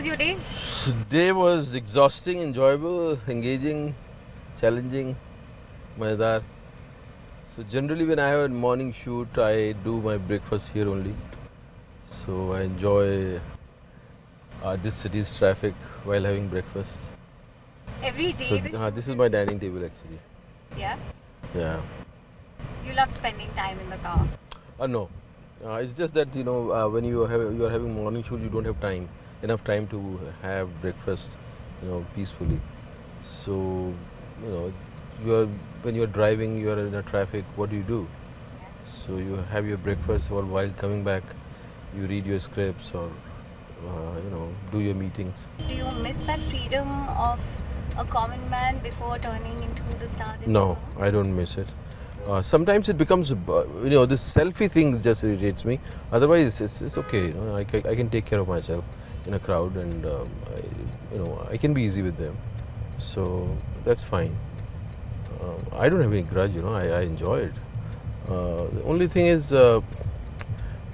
your day? Day was exhausting, enjoyable, engaging, challenging, mazedar. So generally when I have a morning shoot, I do my breakfast here only. So I enjoy this city's traffic while having breakfast. Every day So the shoot this is my dining table actually. Yeah? Yeah. You love spending time in the car. No. It's just that when you are having morning shoot, you don't have enough time to have breakfast, peacefully. So, you are when you are driving, you are in a traffic. What do? So you have your breakfast, or while coming back, you read your scripts or do your meetings. Do you miss that freedom of a common man before turning into the star that No, you are? I don't miss it. Sometimes it becomes, this selfie thing just irritates me. Otherwise, it's okay. I can take care of myself in a crowd, and I can be easy with them. So that's fine. I don't have any grudge. I enjoy it. The only thing is,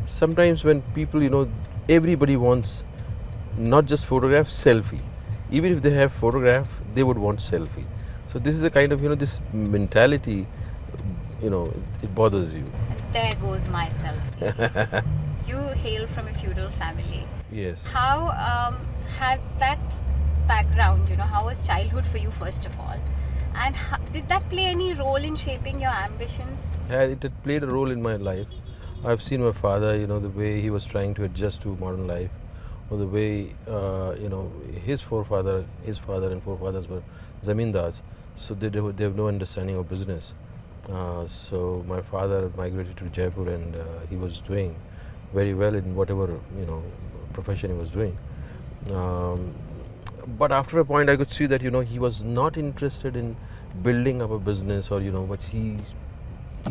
sometimes when people, everybody wants not just photograph, selfie. Even if they have photograph, they would want selfie. So this is the kind of this mentality. It bothers you. And there goes my selfie. You hail from a feudal family. Yes. How has that background, how was childhood for you first of all? And did that play any role in shaping your ambitions? Yeah, it had played a role in my life. I've seen my father, the way he was trying to adjust to modern life, or the way, his father and forefathers were zamindars, so they have no understanding of business. So my father migrated to Jaipur, and he was doing very well in whatever profession he was doing. But after a point, I could see that he was not interested in building up a business, or but he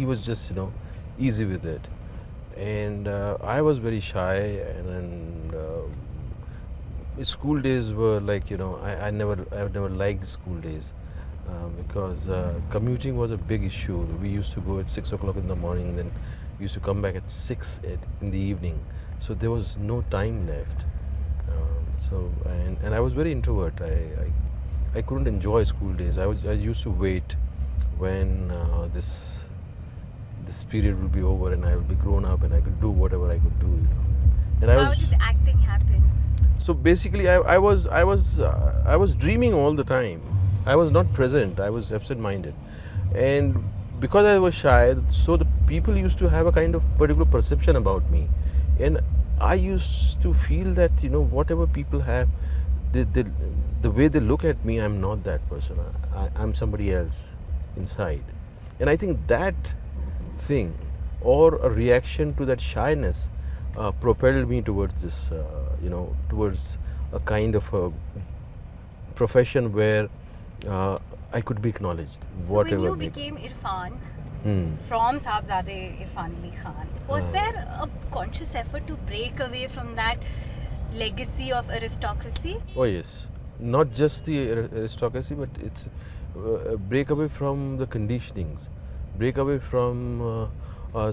was just easy with it. And I was very shy, and school days were like I never liked school days. Because commuting was a big issue. We used to go at 6 o'clock in the morning, then we used to come back at 6 in the evening. So there was no time left. And I was very introvert. I couldn't enjoy school days. I used to wait when this period will be over, and I will be grown up, and I could do whatever I could do. And how did acting happen? So basically, I was dreaming all the time. I was not present. I was absent-minded, and because I was shy, so the people used to have a kind of particular perception about me, and I used to feel that whatever people have, the way they look at me, I'm not that person. I'm somebody else inside, and I think that thing, or a reaction to that shyness, propelled me towards this, towards a kind of a profession where I could be acknowledged. So when you became Irrfan from Sahibzade Irrfan Khan, was there a conscious effort to break away from that legacy of aristocracy? Oh yes, not just the aristocracy, but it's a break away from the conditionings, break away from a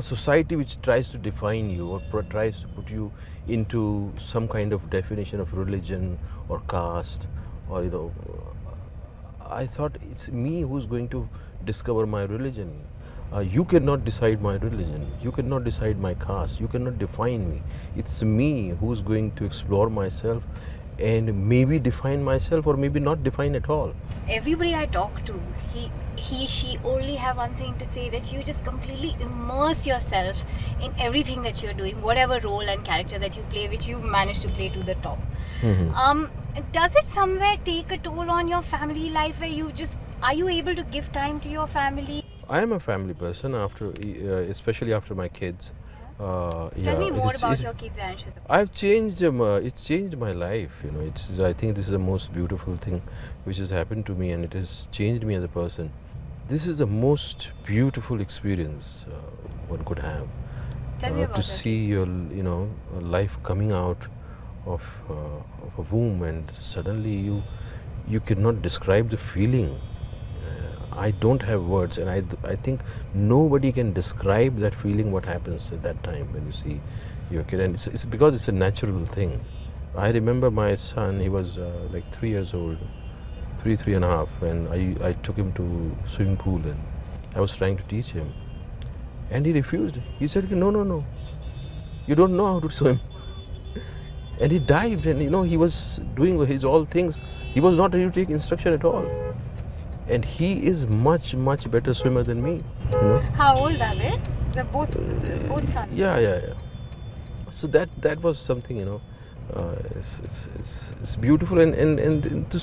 society which tries to define you, or tries to put you into some kind of definition of religion or caste, or I thought it's me who's going to discover my religion. You cannot decide my religion. You cannot decide my caste. You cannot define me. It's me who's going to explore myself, and maybe define myself, or maybe not define at all. Everybody I talk to, she only have one thing to say, that you just completely immerse yourself in everything that you're doing, whatever role and character that you play, which you've managed to play to the top. Does it somewhere take a toll on your family life, where are you able to give time to your family? I am a family person, especially after my kids. Tell me more about your kids, Anshu. I've changed. It's changed my life. I think this is the most beautiful thing which has happened to me, and it has changed me as a person. This is the most beautiful experience one could have. Tell me about to see your life coming out of a womb, and suddenly you cannot describe the feeling. I don't have words, and I think nobody can describe that feeling, what happens at that time when you see your kid, and it's because it's a natural thing. I remember my son, he was like 3 years old, three and a half, and I took him to swimming pool, and I was trying to teach him, and he refused. He said, no, you don't know how to swim. And he dived, and he was doing his all things. He was not ready to take instruction at all. And he is much better swimmer than me. How old are they? They're both sons. Yeah. So that was something, it's beautiful, and to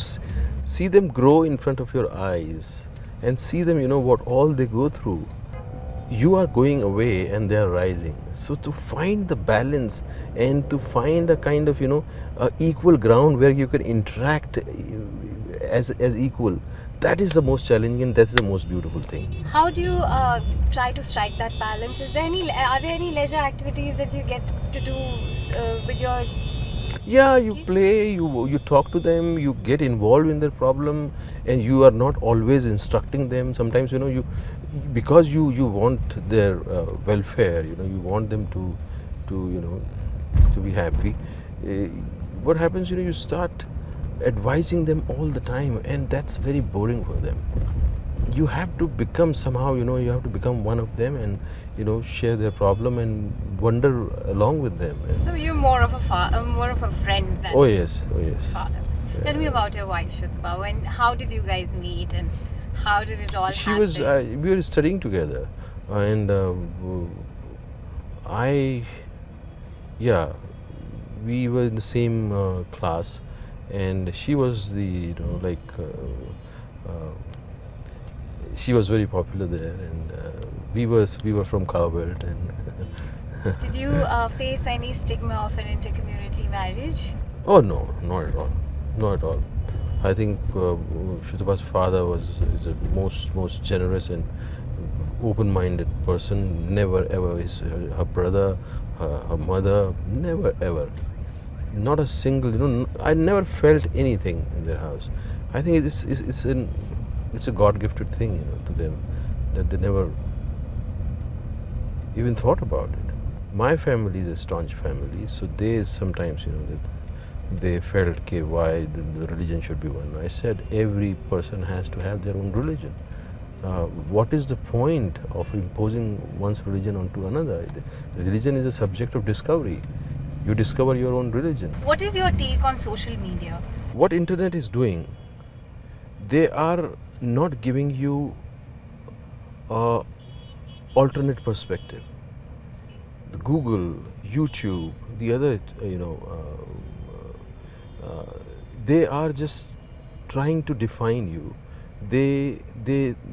see them grow in front of your eyes, and see them, what all they go through. You are going away and they are rising. So to find the balance and to find a kind of equal ground where you can interact as equal, that is the most challenging, and that's the most beautiful thing. How do you try to strike that balance? Are there any leisure activities that you get to do with your Yeah, you kids? play, you talk to them, you get involved in their problem, and you are not always instructing them. Sometimes because you want their welfare, you want them to be happy. What happens, you start advising them all the time, and that's very boring for them. You have to become somehow, you have to become one of them, and share their problem and wonder along with them. So you're more of a friend than Oh yes. father. Tell me about your wife, Shutba. How did you guys meet, and how did it all She happen? was. We were studying together, and we were in the same class, and she was she was very popular there, and we were from Cowbelt, and Did you face any stigma of an inter-community marriage? oh no, not at all. I think Shutaba's father is a most generous and open-minded person. Never ever her brother, her mother, never ever. Not a single. I never felt anything in their house. I think it's a God-gifted thing, to them, that they never even thought about it. My family is a staunch family, so they sometimes, they felt, okay, why the religion should be one. I said every person has to have their own religion. What is the point of imposing one's religion onto another? Religion is a subject of discovery. You discover your own religion. What is your take on social media? What internet is doing, they are not giving you a alternate perspective. The Google, YouTube, the other, they are just trying to define you. They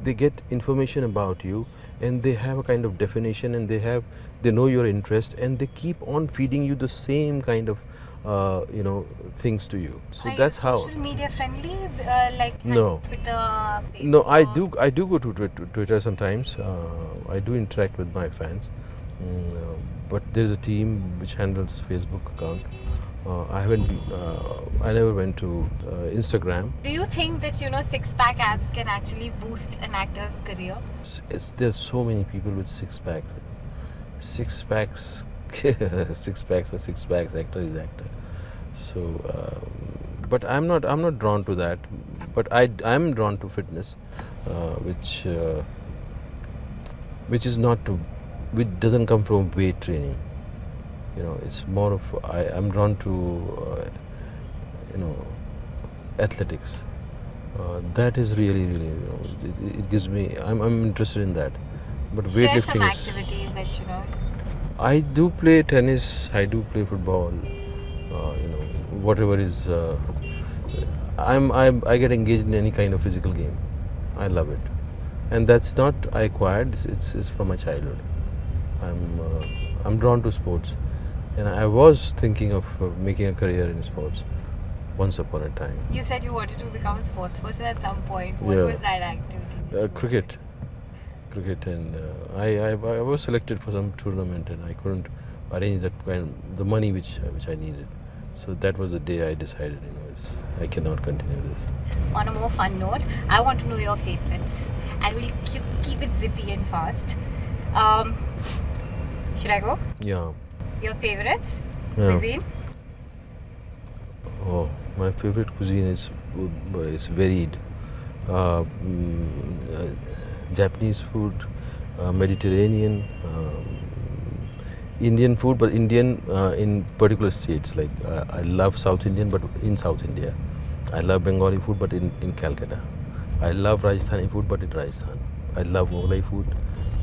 get information about you, and they have a kind of definition, and they know your interest, and they keep on feeding you the same kind of things to you. So Are that's you how. social media friendly? Like No. Twitter, Facebook? No, I do go to Twitter sometimes. I do interact with my fans, but there's a team which handles Facebook account. I never went to Instagram. Do you think that six-pack abs can actually boost an actor's career? There's so many people with six packs. Six packs, six packs are six packs. Actor is actor. So, but I'm not drawn to that. But I'm drawn to fitness, which which doesn't come from weight training. It's more of I'm drawn to athletics. That is really it gives me. I'm interested in that. But Share some weightlifting is. activities that I do play tennis. I do play football. Whatever is. I get engaged in any kind of physical game. I love it, and that's not I acquired. It's from my childhood. I'm drawn to sports, and I was thinking of making a career in sports once upon a time. You said you wanted to become a sports person at some point. What Yeah. was that activity? Cricket, and I was selected for some tournament, and I couldn't arrange the money which I needed. So that was the day I decided, I cannot continue this. On a more fun note, I want to know your favorites, and we'll keep it zippy and fast. Should I go? Yeah. Your favorites? Yeah. Cuisine? Oh, my favorite cuisine is varied. Japanese food, Mediterranean, Indian food, but Indian in particular states. Like I love South Indian, but in South India. I love Bengali food, but in Calcutta. I love Rajasthani food, but in Rajasthan. I love Mughlai food,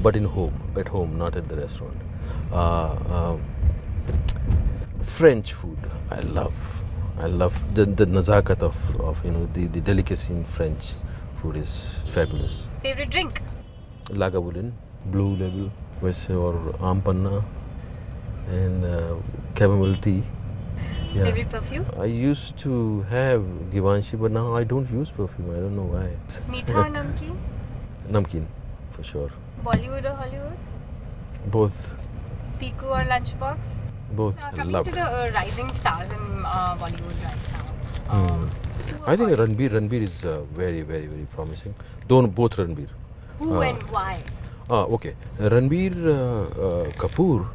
but at home, not at the restaurant. French food, I love the nazakat of the delicacy in French food is fabulous. Favorite drink? Lagavulin, Blue Label, or Aam Panna, and chamomile tea. Yeah. Favorite perfume? I used to have Givenchy, but now I don't use perfume. I don't know why. Meetha or namkeen? Namkeen, for sure. Bollywood or Hollywood? Both. Piku or Lunchbox? Both. Coming Love. to the rising stars in Bollywood right now. I think Ranbir is very, very, very promising. Both Ranbir. Who and why? Okay. Ranbir Kapoor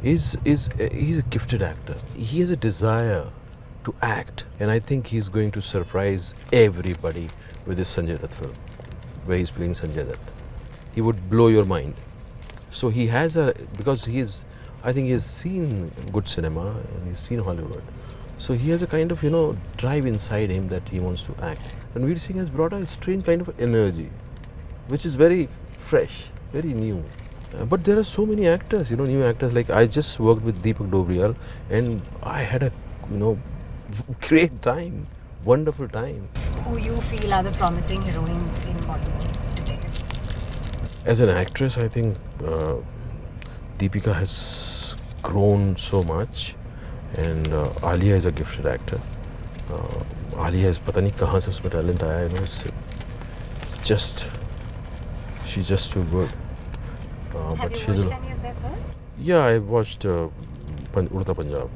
he's a gifted actor. He has a desire to act, and I think he's going to surprise everybody with this Sanjay Dutt film, where he's playing Sanjay Dutt. He would blow your mind. So he has I think he has seen good cinema and he's seen Hollywood. So he has a kind of, drive inside him that he wants to act. Ranveer Singh has brought a strange kind of energy, which is very fresh, very new. But there are so many actors, new actors. Like I just worked with Deepak Dobriyal and I had a, great time, wonderful time. Who you feel are the promising heroines in Bollywood today? As an actress, I think Deepika has grown so much, and Alia is a gifted actor. Alia is पता नहीं कहाँ से उसमें talent आया, she's just too good. Have you watched any of their films? Yeah, I watched Urta Punjab.